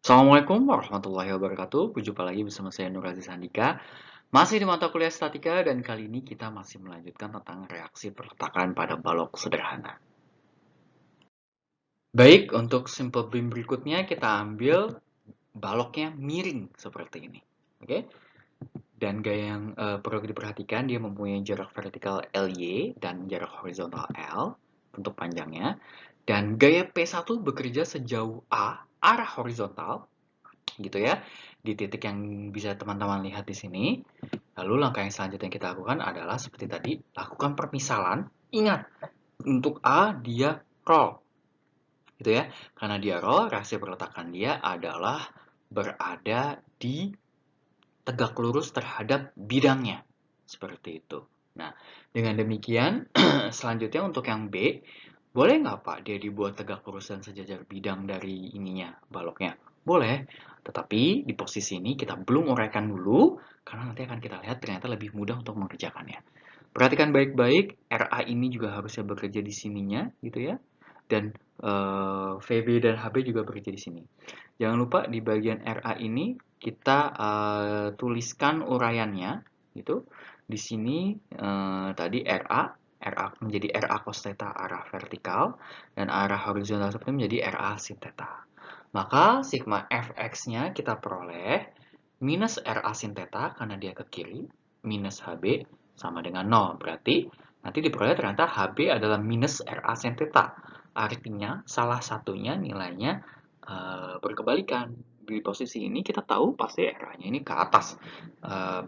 Assalamualaikum warahmatullahi wabarakatuh. Berjumpa lagi bersama saya Nur Aziz Handika. Masih di mata kuliah statika dan kali ini kita masih melanjutkan tentang reaksi perletakan pada balok sederhana. Baik, untuk simple beam berikutnya kita ambil baloknya miring seperti ini. Oke? Dan gaya yang perlu diperhatikan, dia mempunyai jarak vertikal LY dan jarak horizontal L untuk panjangnya. Dan gaya P1 bekerja sejauh A, arah horizontal, gitu ya, di titik yang bisa teman-teman lihat di sini. Lalu langkah yang selanjutnya yang kita lakukan adalah seperti tadi, lakukan permisalan. Ingat, untuk A dia roll, gitu ya. Karena dia roll, reaksi perletakan dia adalah berada di tegak lurus terhadap bidangnya, seperti itu. Nah, dengan demikian, selanjutnya untuk yang B, boleh nggak Pak dia dibuat tegak lurus dan sejajar bidang dari ininya, baloknya? Boleh, tetapi di posisi ini kita belum uraikan dulu, karena nanti akan kita lihat ternyata lebih mudah untuk mengerjakannya. Perhatikan baik-baik, RA ini juga harusnya bekerja di sininya, gitu ya. Dan VB dan HB juga bekerja di sini. Jangan lupa di bagian RA ini kita tuliskan uraiannya, gitu. Di sini tadi RA menjadi RA cos theta arah vertikal, dan arah horizontal seperti menjadi RA sin theta. Maka sigma fx-nya kita peroleh minus RA sin theta karena dia ke kiri, minus HB sama dengan 0. Berarti nanti diperoleh ternyata HB adalah minus RA sin theta. Artinya salah satunya nilainya berkebalikan. Di posisi ini kita tahu pasti RA-nya ini ke atas.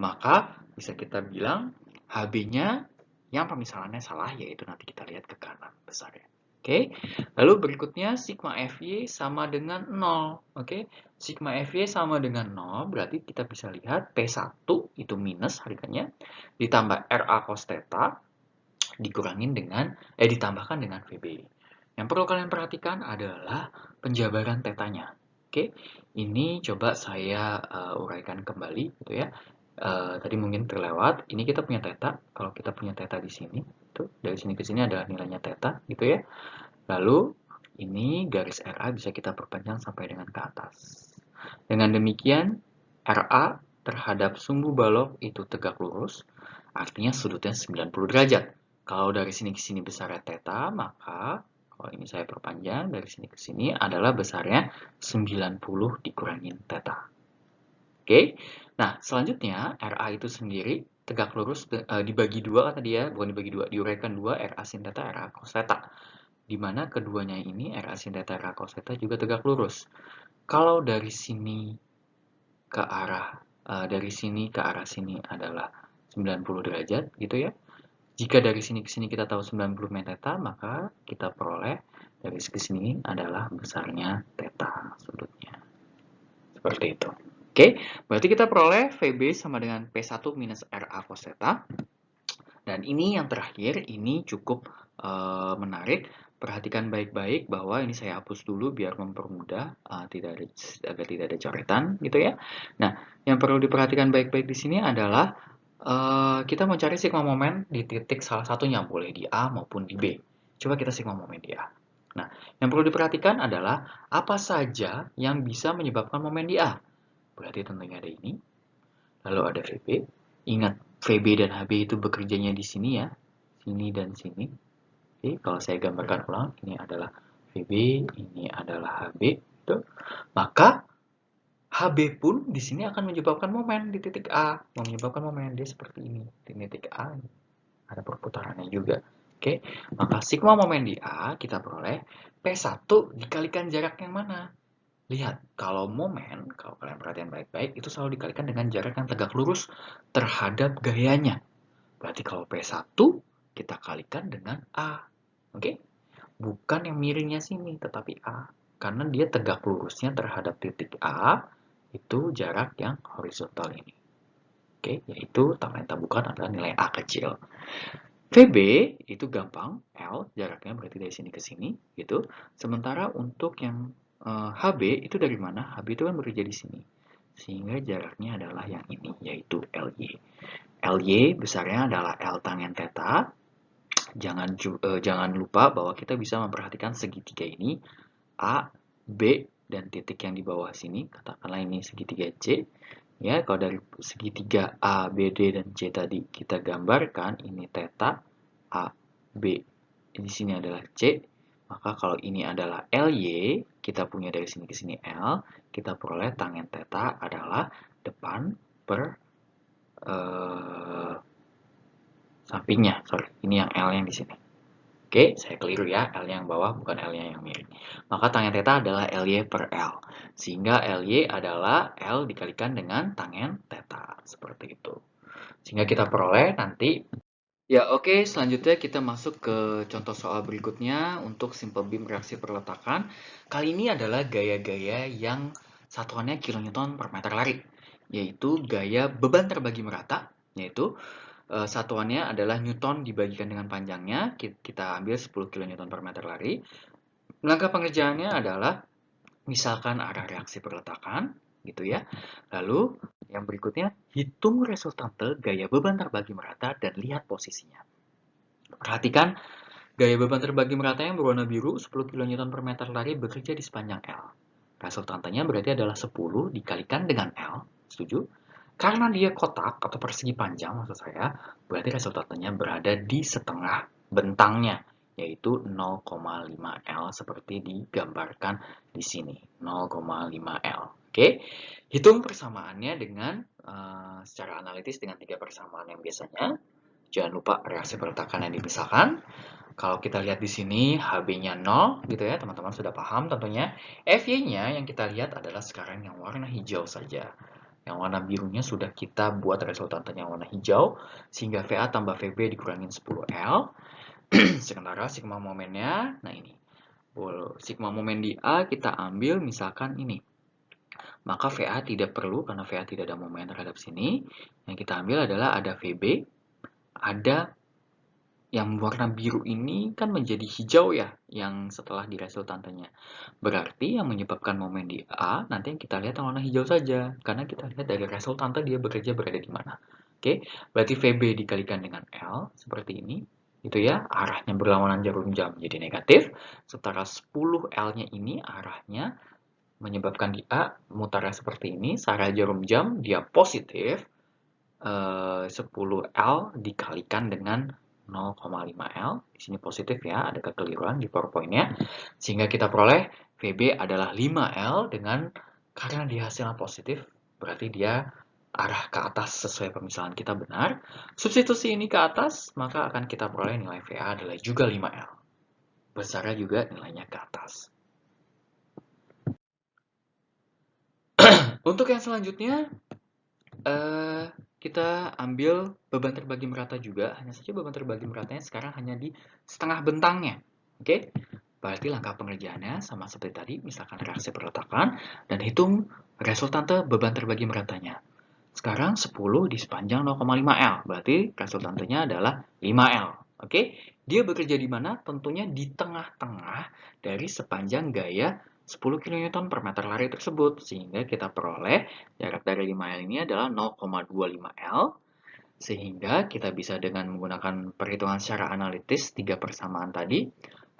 Maka bisa kita bilang HB-nya yang pemisalannya salah, yaitu nanti kita lihat ke kanan besarnya. Oke, lalu berikutnya sigma Fy sama dengan 0. Oke, sigma Fy sama dengan 0, berarti kita bisa lihat P1 itu minus harganya, ditambah RA cos theta, ditambahkan dengan VB. Yang perlu kalian perhatikan adalah penjabaran tetanya. Oke, ini coba saya uraikan kembali, gitu ya. Tadi mungkin terlewat. Ini kita punya theta. Kalau kita punya theta di sini, tuh dari sini ke sini adalah nilainya theta, gitu ya. Lalu ini garis RA bisa kita perpanjang sampai dengan ke atas. Dengan demikian, RA terhadap sumbu balok itu tegak lurus, artinya sudutnya 90 derajat. Kalau dari sini ke sini besarnya theta, maka kalau ini saya perpanjang dari sini ke sini adalah besarnya 90 dikurangin theta. Oke, nah selanjutnya RA itu sendiri tegak lurus dibagi dua kata dia, bukan dibagi dua, diuraikan dua RA sin theta, RA cos theta. Di mana keduanya ini RA sin theta, RA cos theta juga tegak lurus. Kalau dari sini ke arah sini adalah 90 derajat gitu ya. Jika dari sini ke sini kita tahu 90 min theta, maka kita peroleh dari segi sini adalah besarnya theta sudutnya. Seperti itu. Oke, berarti kita peroleh VB sama dengan P1 minus RA cos theta. Dan ini yang terakhir, ini cukup menarik. Perhatikan baik-baik bahwa ini saya hapus dulu biar mempermudah, agar tidak ada coretan gitu ya. Nah, yang perlu diperhatikan baik-baik di sini adalah kita mencari sigma momen di titik salah satunya, boleh di A maupun di B. Coba kita sigma momen di A. Nah, yang perlu diperhatikan adalah apa saja yang bisa menyebabkan momen di A. Berarti tentunya ada ini, lalu ada VB. Ingat, VB dan HB itu bekerjanya di sini ya, sini dan sini. Oke, kalau saya gambarkan ulang, ini adalah VB, ini adalah HB. Gitu. Maka HB pun di sini akan menyebabkan momen di titik A, menyebabkan momen dia seperti ini di titik A. Ada perputarannya juga. Oke, maka sigma momen di A kita peroleh P1 dikalikan jarak yang mana? Lihat, kalau momen, kalau kalian perhatian baik-baik, itu selalu dikalikan dengan jarak yang tegak lurus terhadap gayanya. Berarti kalau P1, kita kalikan dengan A. Oke? Bukan yang miringnya sini, tetapi A. Karena dia tegak lurusnya terhadap titik A, itu jarak yang horizontal ini. Oke? Yaitu tambah yang bukan adalah nilai A kecil. VB itu gampang, L jaraknya berarti dari sini ke sini, gitu. Sementara untuk yang HB itu dari mana? HB itu kan bekerja di sini. Sehingga jaraknya adalah yang ini, yaitu LY. LY besarnya adalah L tangen theta. Jangan lupa bahwa kita bisa memperhatikan segitiga ini A, B, dan titik yang di bawah sini, katakanlah ini segitiga C. Ya, kalau dari segitiga A, B, D, dan C tadi kita gambarkan, ini theta, A, B, di sini adalah C, maka kalau ini adalah LY, kita punya dari sini ke sini L, kita peroleh tangen theta adalah depan per sampingnya. Sorry, ini yang L yang di sini. Oke, saya keliru ya, L yang bawah bukan L-nya yang miring. Maka tangen theta adalah LY per L. Sehingga LY adalah L dikalikan dengan tangen theta. Seperti itu. Sehingga kita peroleh nanti. Ya, oke, selanjutnya kita masuk ke contoh soal berikutnya untuk simple beam reaksi perletakan. Kali ini adalah gaya-gaya yang satuannya kilonewton per meter lari, yaitu gaya beban terbagi merata, yaitu satuannya adalah Newton dibagikan dengan panjangnya, kita ambil 10 kN per meter lari. Langkah pengerjaannya adalah misalkan arah reaksi perletakan, gitu ya. Lalu yang berikutnya, hitung resultante gaya beban terbagi merata dan lihat posisinya. Perhatikan, gaya beban terbagi merata yang berwarna biru 10 kN per meter lari bekerja di sepanjang L. Resultantenya berarti adalah 10 dikalikan dengan L, setuju? Karena dia kotak atau persegi panjang maksud saya, berarti resultantenya berada di setengah bentangnya, yaitu 0,5 L seperti digambarkan di sini, 0,5 L. Oke, hitung persamaannya dengan secara analitis dengan 3 persamaan yang biasanya. Jangan lupa reaksi perletakan yang dipisahkan. Kalau kita lihat di sini HB-nya 0 gitu ya, teman-teman sudah paham tentunya. FY-nya yang kita lihat adalah sekarang yang warna hijau saja. Yang warna birunya sudah kita buat resultantenya warna hijau, sehingga VA tambah VB dikurangin 10L. Sementara sigma momennya, nah ini. Sigma momen di A kita ambil misalkan ini. Maka VA tidak perlu, karena VA tidak ada momen terhadap sini. Yang kita ambil adalah ada VB, ada yang warna biru ini kan menjadi hijau ya, yang setelah di resultantenya. Berarti yang menyebabkan momen di A, nanti yang kita lihat yang warna hijau saja. Karena kita lihat dari resultante dia bekerja berada di mana. Oke, berarti VB dikalikan dengan L, seperti ini. Itu ya, arahnya berlawanan jarum jam jadi negatif. Sementara 10L-nya ini arahnya menyebabkan di A mutarnya seperti ini. Searah jarum jam dia positif. 10L dikalikan dengan 0,5L, di sini positif ya, ada kekeliruan di PowerPoint-nya, sehingga kita peroleh VB adalah 5L dengan, karena dia hasilnya positif, berarti dia arah ke atas sesuai pemisahan kita benar. Substitusi ini ke atas, maka akan kita peroleh nilai VA adalah juga 5L. Besarnya juga nilainya ke atas. Untuk yang selanjutnya, kita ambil beban terbagi merata juga, hanya saja beban terbagi meratanya sekarang hanya di setengah bentangnya. Oke, berarti langkah pengerjaannya sama seperti tadi, misalkan reaksi perletakan, dan hitung resultante beban terbagi meratanya. Sekarang 10 di sepanjang 0,5L, berarti resultantenya adalah 5L. Oke, dia bekerja di mana? Tentunya di tengah-tengah dari sepanjang gaya 10 kN per meter lari tersebut, sehingga kita peroleh jarak dari 5L ini adalah 0,25L, sehingga kita bisa dengan menggunakan perhitungan secara analitis 3 persamaan tadi,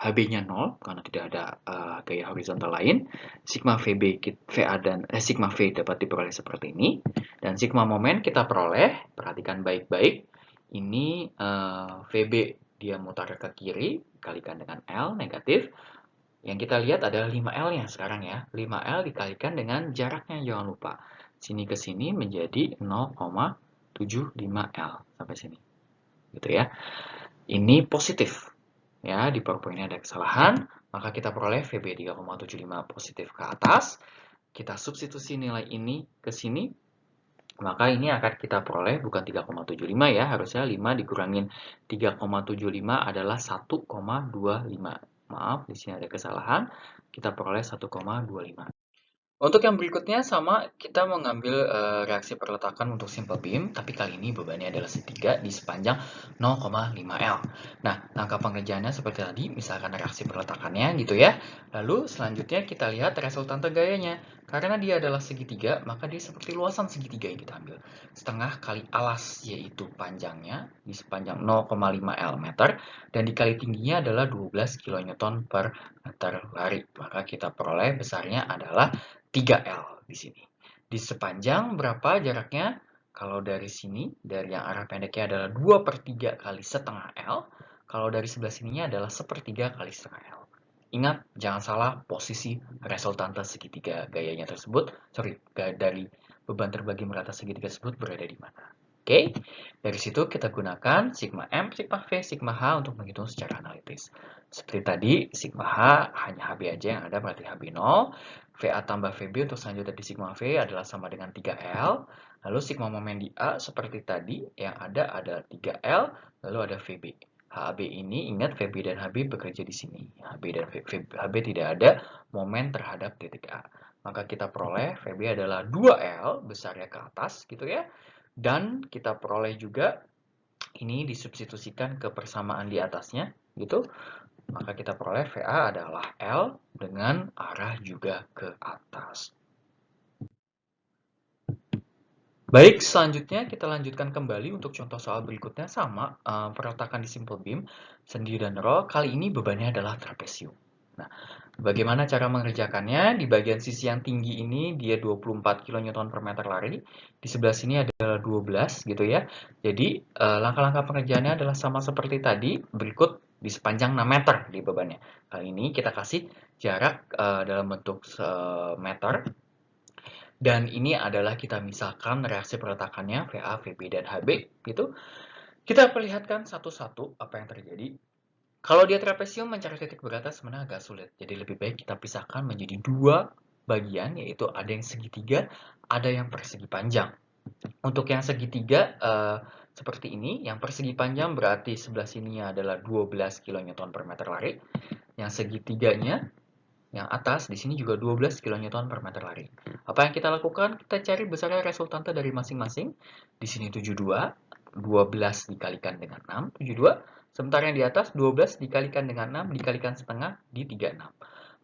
HB-nya 0 karena tidak ada gaya horizontal lain, sigma VB, VA dan sigma V dapat diperoleh seperti ini, dan sigma momen kita peroleh, perhatikan baik-baik, ini VB dia mutar ke kiri, kalikan dengan L negatif. Yang kita lihat adalah 5L-nya sekarang ya. 5L dikalikan dengan jaraknya, jangan lupa. Sini ke sini menjadi 0,75L sampai sini. Gitu ya. Ini positif. Ya, di PowerPoint-nya ada kesalahan, maka kita peroleh VB 3,75 positif ke atas. Kita substitusi nilai ini ke sini, maka ini akan kita peroleh bukan 3,75 ya, harusnya 5 dikurangin 3,75 adalah 1,25. Maaf, di sini ada kesalahan. Kita peroleh 1,25. Untuk yang berikutnya sama, kita mengambil reaksi perletakan untuk simple beam, tapi kali ini bebannya adalah segitiga di sepanjang 0,5L. Nah, langkah pengerjaannya seperti tadi, misalkan reaksi perletakannya gitu ya. Lalu selanjutnya kita lihat resultante gayanya. Karena dia adalah segitiga, maka dia seperti luasan segitiga yang kita ambil. Setengah kali alas, yaitu panjangnya di sepanjang 0,5 L meter, dan dikali tingginya adalah 12 kN per meter lari. Maka kita peroleh besarnya adalah 3L di sini. Di sepanjang berapa jaraknya? Kalau dari sini, dari yang arah pendeknya adalah 2/3 kali setengah L. Kalau dari sebelah sininya adalah 1/3 kali setengah L. Ingat, jangan salah posisi resultante segitiga gayanya tersebut, dari beban terbagi merata segitiga tersebut berada di mana. Oke, dari situ kita gunakan sigma M, sigma V, sigma H untuk menghitung secara analitis. Seperti tadi, sigma H hanya HB aja yang ada, berarti HB 0. VA tambah VB untuk selanjutnya di sigma V adalah sama dengan 3L. Lalu sigma momen di A seperti tadi, yang ada adalah 3L, lalu ada VB. HB ini ingat VB dan HB bekerja di sini. HB dan HB tidak ada momen terhadap titik A. Maka kita peroleh VB adalah 2L besarnya ke atas gitu ya. Dan kita peroleh juga ini disubstitusikan ke persamaan di atasnya gitu. Maka kita peroleh VA adalah L dengan arah juga ke atas. Baik, selanjutnya kita lanjutkan kembali untuk contoh soal berikutnya sama perletakan di simple beam, sendi dan roll. Kali ini bebannya adalah trapesium. Nah, bagaimana cara mengerjakannya? Di bagian sisi yang tinggi ini dia 24 kN per meter lari. Di sebelah sini adalah 12 gitu ya. Jadi langkah-langkah pengerjaannya adalah sama seperti tadi, berikut di sepanjang 6 meter di bebannya. Kali ini kita kasih jarak dalam bentuk meter. Dan ini adalah kita misalkan reaksi peletakannya VA, VB, dan HB gitu. Kita perlihatkan satu-satu apa yang terjadi. Kalau dia trapesium mencari titik beratnya sebenarnya agak sulit. Jadi lebih baik kita pisahkan menjadi dua bagian, yaitu ada yang segitiga, ada yang persegi panjang. Untuk yang segitiga seperti ini, yang persegi panjang berarti sebelah sininya adalah 12 kN per meter lari. Yang segitiganya yang atas, di sini juga 12 kN per meter lari. Apa yang kita lakukan? Kita cari besarnya resultante dari masing-masing. Di sini 72, 12 dikalikan dengan 6, 72. Sementara yang di atas, 12 dikalikan dengan 6, dikalikan setengah, di 36.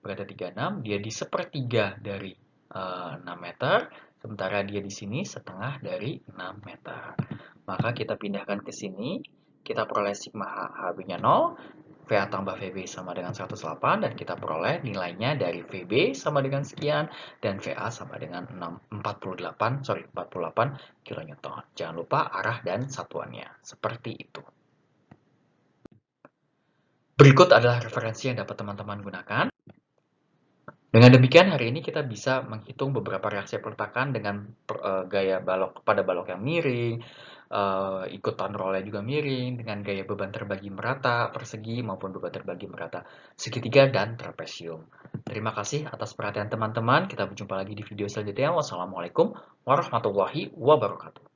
Berarti 36, dia di sepertiga dari 6 meter, sementara dia di sini setengah dari 6 meter. Maka kita pindahkan ke sini, kita peroleh sigma H, HB-nya 0, VA tambah VB sama dengan 108, dan kita peroleh nilainya dari VB sama dengan sekian, dan VA sama dengan 48 kN. Jangan lupa arah dan satuannya. Seperti itu. Berikut adalah referensi yang dapat teman-teman gunakan. Dengan demikian, hari ini kita bisa menghitung beberapa reaksi peletakan dengan gaya balok pada balok yang miring, ikutan rollnya juga miring, dengan gaya beban terbagi merata, persegi, maupun beban terbagi merata, segitiga, dan trapesium. Terima kasih atas perhatian teman-teman. Kita berjumpa lagi di video selanjutnya. Wassalamualaikum warahmatullahi wabarakatuh.